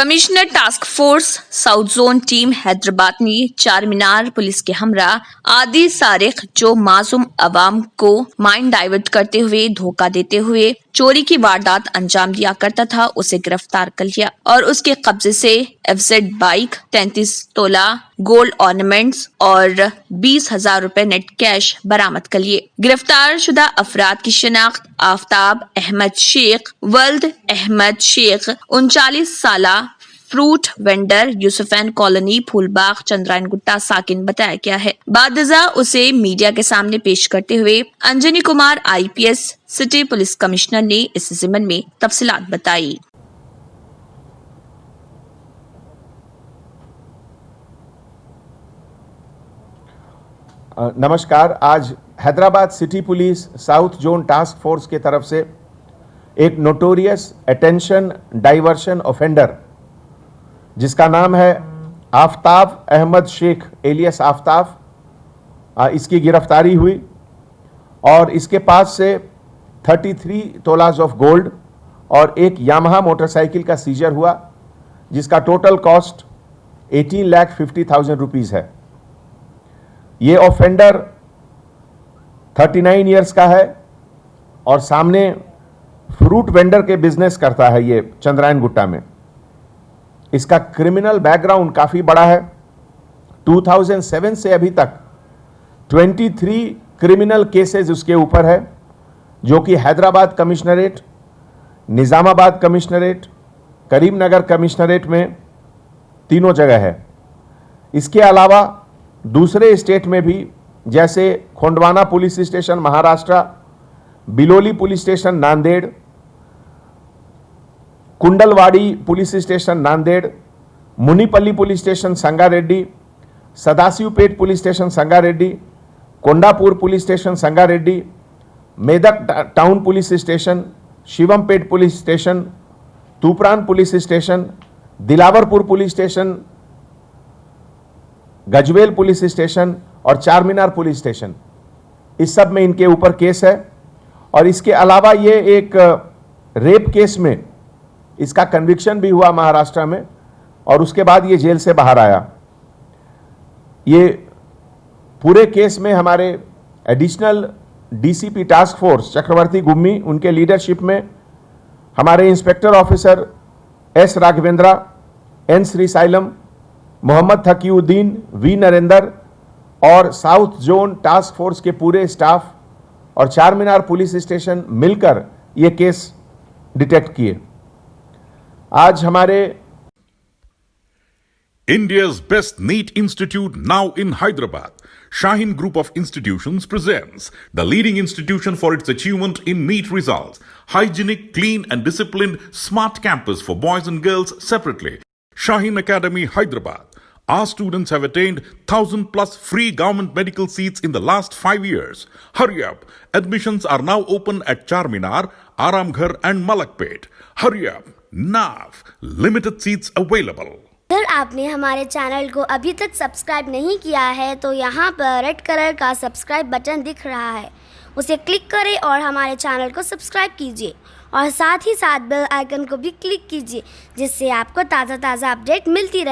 Commissioner task force south zone team Hyderabad ने चार मीनार police के हमरा आदि सारिक जो मासूम अवाम को माइंड डाइवर्ट करते हुए धोखा देते हुए चोरी की वारदात अंजाम दिया करता था उसे गिरफ्तार कर लिया और उसके कब्जे से एफजेड बाइक 33 तोला गोल्ड ऑर्नामेंट्स और 20,000 रुपए नेट कैश बरामद कर लिए। गिरफ्तार शुदा अफराद की शिनाख्त आफ्ताब अहमद शेख, वल्द अहमद शेख 39 साला fruit vendor Yousufain colony Phoolbagh Chandrayan Gutta साकिन बताया गया है। बादजा उसे मीडिया के सामने पेश करते हुए Anjani Kumar IPS city police commissioner ने इस ज़िमन में तफसीलात बताई। नमस्कार। आज Hyderabad city police south zone task force की तरफ से एक नोटोरियस अटेंशन डाइवर्शन ऑफेंडर जिसका नाम है आफ्ताब अहमद शेख एलियस आफ्ताब, इसकी गिरफ्तारी हुई और इसके पास से 33 तोलाज ऑफ गोल्ड और एक यामाहा मोटरसाइकिल का सीजर हुआ जिसका टोटल कॉस्ट 18,50,000 रुपीज़ है। ये ऑफेंडर 39 इयर्स का है और सामने फ्रूट वेंडर के बिजनेस करता है ये चंद्रायन गुट्टा में। इसका क्रिमिनल बैकग्राउंड काफ़ी बड़ा है। 2007 से अभी तक 23 क्रिमिनल केसेस उसके ऊपर है जो कि Hyderabad commissionerate, Nizamabad commissionerate, Karimnagar commissionerate में तीनों जगह है। इसके अलावा दूसरे स्टेट में भी जैसे Khondwana police station Maharashtra, Biloli police station Nanded, Kundalwadi police station Nanded, Munipalli police station Sangareddy, Sadashivpet police station Sangareddy, Kondapur police station Sangareddy, Medak town police station, Shivampet police station, Toopran police station, Dilawarpur police station, Gajwel police station और चारमीनार पुलिस स्टेशन, इस सब में इनके ऊपर केस है। और इसके अलावा ये एक रेप केस में इसका कन्विक्शन भी हुआ महाराष्ट्र में और उसके बाद ये जेल से बाहर आया। ये पूरे केस में हमारे additional DCP task force Chakravarthi Gummi, उनके लीडरशिप में हमारे inspector officer S Raghavendra, N Srisailam, Mohammed Thakiuddin, V Narendra और साउथ जोन टास्क फोर्स के पूरे स्टाफ और चारमीनार पुलिस स्टेशन मिलकर ये केस डिटेक्ट किए। आज हमारे India's best NEET institute now in Hyderabad. Shaheen Group of Institutions presents the leading institution for its achievement in NEET results. Hygienic, clean and disciplined smart campus for boys and girls separately. Shaheen Academy, Hyderabad. Our students have attained 1,000 plus free government medical seats in the last 5 years. Hurry up. Admissions are now open at Charminar, Aramghar and Malakpet. Hurry up. Now. Limited seats available. अगर आपने हमारे channel को अभी तक subscribe नहीं किया है तो यहाँ पर रेड कलर का सब्सक्राइब बटन दिख रहा है, उसे क्लिक करें और हमारे चैनल को सब्सक्राइब कीजिए और साथ ही साथ बेल आइकन को भी क्लिक कीजिए जिससे आपको ताज़ा अपडेट मिलती रहे।